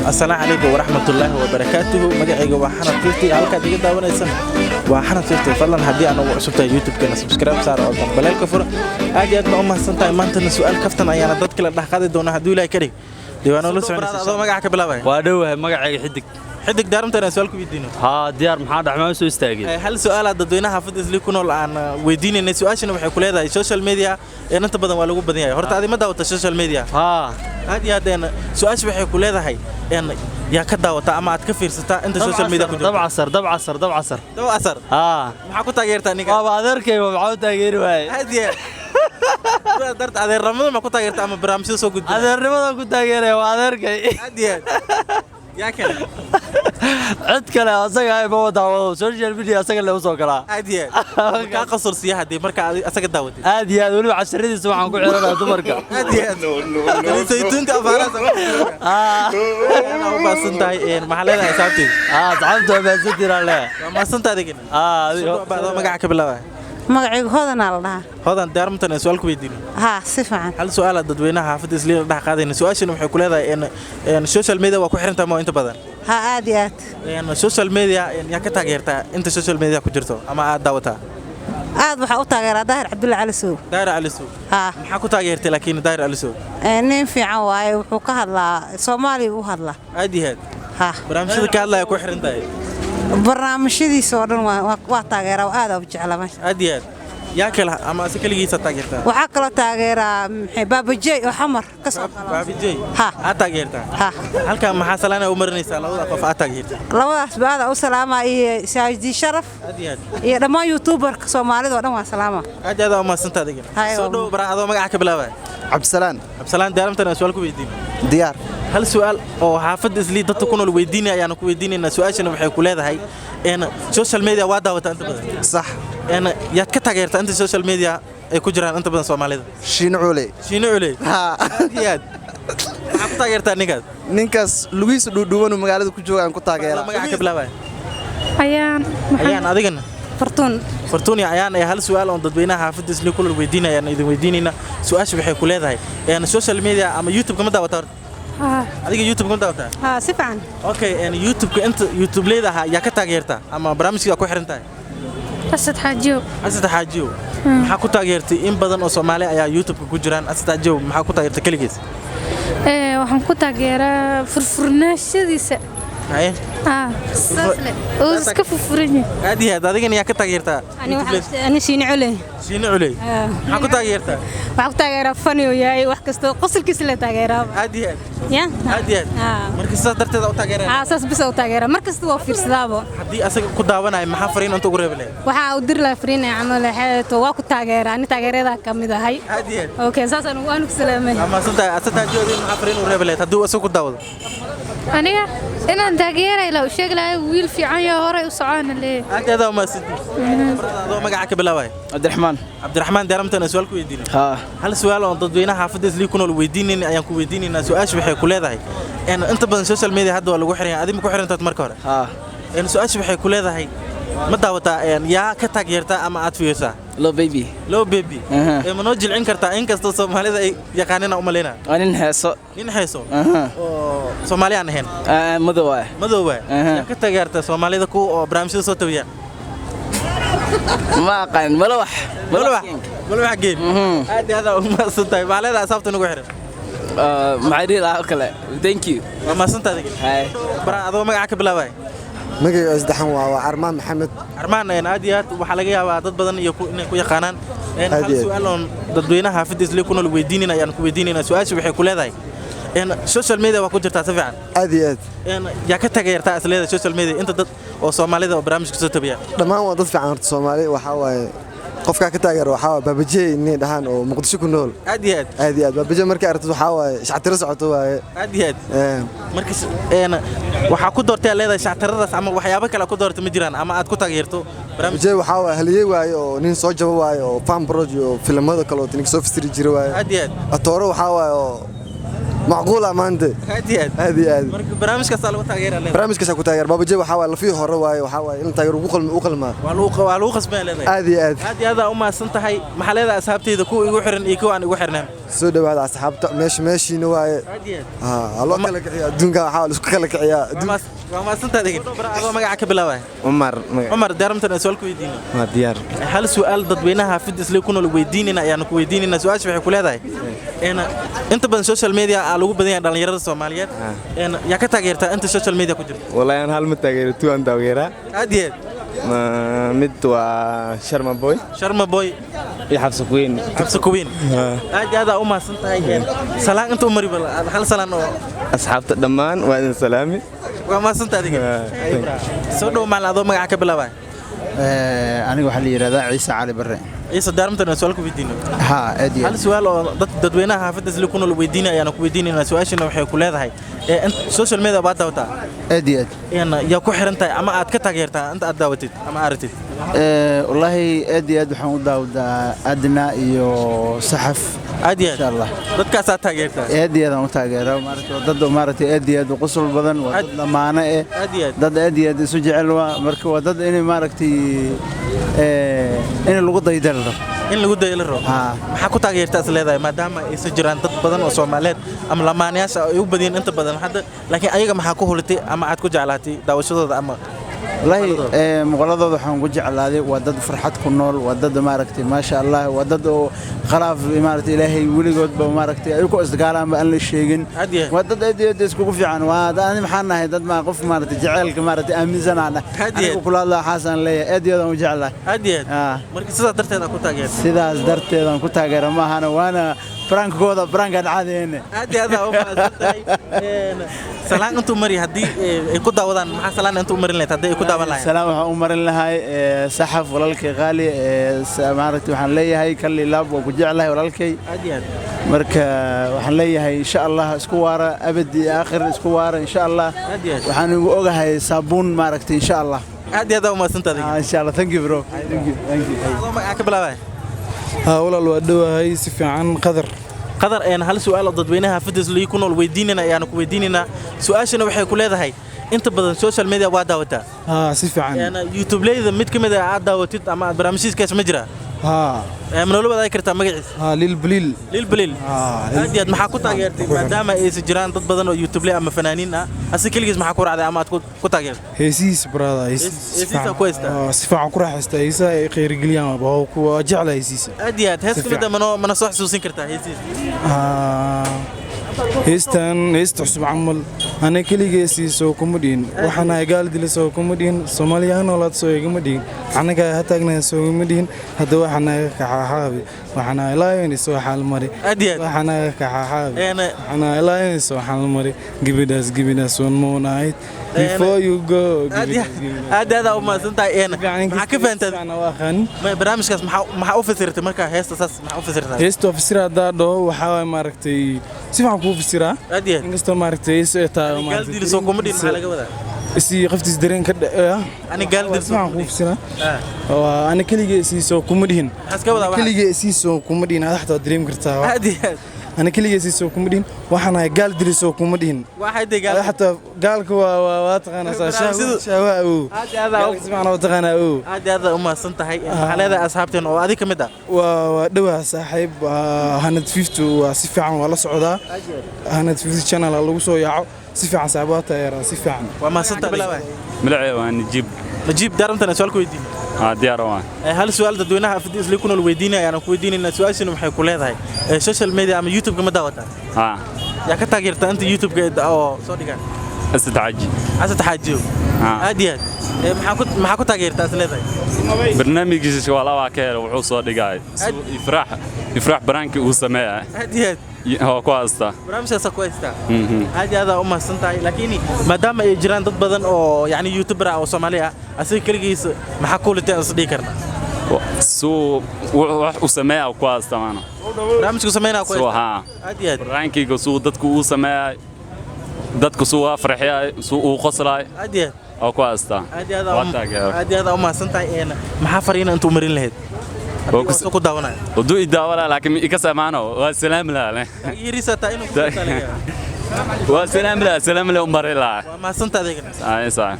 السلام عليكم ورحمة الله وبركاته مجاعي وحنا فيفتي هلك ديجا داونيسن وحنا فيفتي فضلا هدي أنا وعشبت يوتيوب كنا سبسكرايب صار أوضح بلاك كفر أجي أتبع أمها سنتين ما أنت السؤال كفتنا أنا ضد كلا ده قاعد دونا هدول أي كري ديوانو لسه هذا مجاعك بلا باي وادوه مجاعي حدك دارم ترى سؤالك بيدينه ها ديار محمد أحمد سو استاجي هل سؤال هذا دوينا حافظ إزلي كنا الآن ويديني إن سؤال شنو بحكي هذا السوشيال ميديا إن أنت بدن ولا جو بدن هرت هذه ما دعوة السوشيال ميديا هذه هذا سؤال شو بحكي هذا هاي يعني يا كدا وتأمل تكفير ستا أنت السوشيال ميديا كده دب عصر ما حكوا تغيير تاني ما بعذر كيف بعود تغيير واي هذه درت هذا الرمضان ما كنت تغيير أما برامج سو قد هذا الرمضان كنت تغيير وعذر كيف هذه يا كلا عد كلا أساق ما دعوة سوشيال ميديا أساق اللي وصل كلا هذه كقصر سياحة دي مركا أساق دعوتي هذه ولو عشرين سمع عن كل عرض مركا هذه سيتون كأفارة أنا ما سنتاي إن محلنا حسابتي زعمت ما سنتي لا ما سنتاي دي كنا بعد ما قاعد كبلا magacaygu hodan aa la dhahaa hodan daarmtan su'aalku weydiin si fiican hal su'aal dadweynaha xaafadda isliina dhax qaadayna su'aashana waxay ku leedahay in social media waa ku xirantaa ma inta badan aad iyo aad social media yaa ka taageertaa inta social media ku jirto ama aad daawataa aad waxa u taageeraa Daahir Cabdulla Cali Sow maxaa ku taageertay laakiin Daahir Cali Sow nin fiican waaye wuxuu ka hadlaa Soomaali u hadlaa aad iyo aad barnaamijyada ka hadlaya ku xirantahay barnaamijyadiisa oo dhan waa taageeraa aad u jeclaa masha aad iyo aad yaa kala ama si kaligiisa taageertaa waxa kala taageeraa Baabajey oo xamar ka soo kala Baabajey aad taageertaa halka maxaa salaana u marinaysaa labada qof aad taageertaa labadaas baada u salaama iyo Saajidi Sharaf aad iyo aad iyo dhammaan YouTuber Soomaalida oo dhan waa salaama aad u maasantaad adiga soo dhow baraado magaca ka bilaabay Cabdisalaan daaramtana su'aal ku weydiin diyaar hal su'aal oo xaafad isli dadku ku nool weydiinay ayaan ku weydiinayna su'aashana waxay ku leedahay in social media waa daawata inta badan صح in yaad ka taageertaa inta social media ay ku jiraan inta badan Soomaalida Shiino Cule ha yaad maxaa ku taageertaa ninkaas Luis Duduwan magaalada ku joogan ku taageeraa magaca ka bilaabay ayaan adigana فرتون ayaan hal su'aal oo dadweynaha xaafadda isli ku nool weydiinayaan idin weydiinayna su'aashu waxay ku leedahay in social media ama YouTube kama daawata adiga YouTube kama daawata si fiican okay in YouTube ka inta YouTube leedaha yaa ka taageertaa ama barnaamijka ku xiran tahay Asad Xaajiyo maxaa ku taageertay in badan oo Soomaali ayaa YouTube ku jiraan Asad Xaajiyo maxaa ku taageertay kaligiis waxaan ku taageeraa furfurnaashadiisa ساسلة وسكف فرني هذه أدينا يا كتاجرتا أنا شيني علي حكوا تاجرتا فني وياي وحكستو قصر كسلة تاجرا هذه هذه مركز درت أو تاجرا أساس بس أو تاجرا مركز توفير سلابه حدي أسا كداوانا محافرين أنتوا قريب له وحاودر له فريني عمله حياته واكو تاجرا أنا تاجرا ذا كم ده هاي هذه أوكي أساسا وأنا كسلامة أما أسا تاجرين محافرين قريب له تدو أسا كداوا أنا تاجرا لو شغله ويل في عيا هراء وصعان اللي هذا ما سدي هذا ما قاعد كبلاوي عبد الرحمن دارمتنا سؤال كويدين هل سؤال أن تدوينا حافظ لي كنا الويدين أيام كويدين سؤال شبه كل هذا إن أنت بدن سوشيال ميديا هذا ولا وحرين هذه مكوحرين أنت تمركها إن سؤال شبه كل هذا هي ما دعوتها يعني يا كتاجرتا أما أتفيسا لو بيبي منوجل إنكرتا إنكس تصوم هذا يقاننا أملينا نين حيسو Soomaali aan ahayn madow ka taageerta Soomaalida ku oo barnaamijyada soo tabiya ma aqaan malawax game aad uma santay maalada asabta nagu xiran maxay la kale thank you ma santay baraado magaca ka bilaabay magacaygu isdaxan waa Armaan Maxamed aad iyo aad waxa laga yaabaa dad badan iyo inay ku yaqaanaan hal su'aal oo dadweynaha xaafadda isla ku nool weydiinayaan ayaan ku weydiinayna su'aashu waxay ku leedahay إن السوشيال ميديا وكنت تتابع أديات إن يا كتاجر تأثير السوشيال ميديا أنت ضد أو Soomaalida وبرامج كسر تبيع لما هو ضد في عن Soomaali وحاول قف كتاجر وحاول بابجي إني دهان ومقدسي كنول أديات بابجي مركز أرتو وحاول شعتر سعته أديات مركز أنا وحاكود دورتي على هذا شعتر رأس أما وحيابك على كود دورت مجران أما أتكو تغيرتو بابجي وحاول هليه وايو نين صوجة وايو فام بروجو فيلم هذا كله تنيك سوفستري جرواي أديات أتورو وحاول معقولة ما أنت هذه برامج كسر وتغيير عليه برامج كسر وتغيير بابا جي وحاول فيه هرواي وحاول إنت تغير وقل ما والو خصبان لذي هذه هذا أمة سنت هاي محل هذا أصحابتي ذكو يقحرن إيكو عن يقحرنهم soo dhawaada asxaabta meeshiina waaye loo kala kiciyaa adduunka waxaa la isku kala kiciyaa waa maasantaad egin adoo magaca ka bilaabay cumar daaramtan su'aal ku weydiinay waa diyaar hal su'aal dadweynaha xaafadda isla ku nool weydiinayna ayaan ku weydiinayna su'aasha waxay ku leedahay inta badan social media lagu badan yahay dhalinyarada Soomaaliyeed yaa ka taageertaa inta social media ku jirta wallahi aan hal ma taageero tuan taageera aad iyo mid waa Sharma Boy iyo Xabsa Queen aad u maasan tahay salaan inta umari bal hal salaan oo asxaabta dhammaan waa idin salaami waa maasan tahay soo dhow macna adoo magaca ka bilaabay aniga waxa la yiraahdaa Ciise Cali Barre Ciise daaramtan su'aal ku weydiinay aad iyo hal su'aal oo dadweynaha xaafadda isla ku nool weydiinay ayaan ku weydiinayna su'aashana waxay ku leedahay social media baad daawataa aad iyo aad yaa ku xiran tahay ama aad ka taageertaa inta aad daawatid ama aragtid wallahi aad iyo aad waxaan u daawadaa adna iyo saxaf aad iyo insha Allah dadkaas aad taageertaa aad iyo aad u taageeraa dad maaragtay aad iyo aad u qosol badan waa dad lamaane dad aad iyo aad isu jecel waa marka waa dad inay maaragtay in lagu daydalo in lagu daydalo maxaa ku taageertaa is leedahay maadaama ay soo jiraan dad badan oo Soomaaliyeed ama lamaanayaasha ay u badiyeen inta badan hadda laakiin ayaga maxaa ku hulitay ama aad ku jeclaatay daawashadooda ama والله مقولدooda waxaan ku jeclaaday waa dad farxad ku nool waa dad maaragtay ma sha Allah waa dad oo khalaaf maaragtay Ilaahay wiligoodba maaragtay ay ku isdagaalaan ba aan la sheegin waa dad aad isku fiican waa dad maxaan nahay dad ma qof maaragtay jaceelka maaragtay aaminsanana anigu kula hadla xasan leeyahay aad u jeclaa marka sidaas darteed aan ku taageero ma ahana waana frankooda frankan caadeen aad u faasatay salaan intuu mari hadii ay ku daawadaan maxaa salaan intuu marin lahayd hadii ay ku daawan lahayd salaam waxaan u marin lahay saxaf walaalkay qaali maaragtay waxaan leeyahay kalli laab oo ku jeclahay walaalkay marka waxaan leeyahay insha Allah isku waara abadi aakhir isku waara insha Allah waxaan ugu ogahay saabuun maaragtay insha Allah aad u maasantahay insha Allah thank you bro thank you magaca ka bilaabay walaal waa dhawahay si fiican qadar hal su'aal oo dadweynaha xaafadda isla ku nool weydiinayna ayaan ku weydiinaynaa su'aashana waxay ku leedahay inta badan social media waa daawataa si fiican YouTube leeyda mid kamid ah aad daawatid ama aad barnaamijkiisa ma jira manolo wadaay kartaa magaciisa lil bilil aad maxaa ku taageertay maadaama ay jiraan dad badan oo YouTube leh ama fanaaniin ah asi kaligiis maxaa ku raacday ama aad ku taageertay heesiis brother heesiisa ku haysta si fiican ku raaxaysta heesa ay khayr geliyaan waa ku jeclay heesiisa aad hees kamid ah mana soo xasuusin kartaa heesiisa heesta cusub camal ana kaligeesii soo kuma dhihin waxaana gaal dila soo kuma dhihin Soomaaliyahan oo laad soo igama dhihin anaga ha taagnaa soo igama dhihin hadda waxaana ka xaaxaabi waxaana ilaahay soo xal mari waxaana ka xaaxaabi waxaana ilaahay soo xal mari gibidaas one more night before you go aad u maasantahay maxaa ka fahantaad barnaamijkaas maxaa u fasirtay marka heesta saas maxaa u fasirtay heesta fasirada dhoo waxa maaragtay si fiican ku fasiraa inkastoo maaragtay ay tahay maaragtay soo kuma dhihin maxaa laga wadaa isi qaftis dareen ka ani gaaldil soo ku fasiraa waa ani kaligeesii soo kuma dhihin kaligeesii soo kuma dhihin aad xataa dareem kartaa أنا كل جالس يسوق كوميدين وحنا قال دري يسوق كوميدين واحد قال حتى قالك واتقنا شواء هذا سمعنا واتقنا هذا أمة سنت هاي على هذا أصحابتين وهذه كمدة ودوا صاحب هند فيفتو وصفي عن ولا صعودة هند فيفتو channel الله وصو يعو صفي عن صعباتها يا صفي عن وما سنت بلا ملعب نجيب دارمتنا سؤال كويدين دياروان هل السؤال dadweynaha afdiis li kuna weydiinay ayaan ku weydiinayna su'aashana waxay ku leedahay social media ama YouTube kama daawata ya ka taageerta inta YouTube ka oo soo dhigan asad xaaji aad maxaa ku taageertaa leedahay barnaamijkiisa waa laba ka helo wuxuu soo dhigay ifraax baraanki uu sameeyay هو كويستا برامجها كويستا هذا أمة سنتاي لكن ما دام يجران ضد بدن أو يعني يوتيوبر أو سوماليا أصير كلجيس محكول تأصدي كرنا وسماء كويستا معنا برامج كسماء كويستا ها رانكي كسو دتكو سماء دتكو سو فرحيا سو خسراي أو كويستا هذا أمة سنتاي أنا محافرين أنتم مرين لهاد وكو داونا ودو يداونا لكن يكسمانو والسلام لا يريسا تاينو والسلام لا سلام لا أمبارح لا ما سنت هذيك صح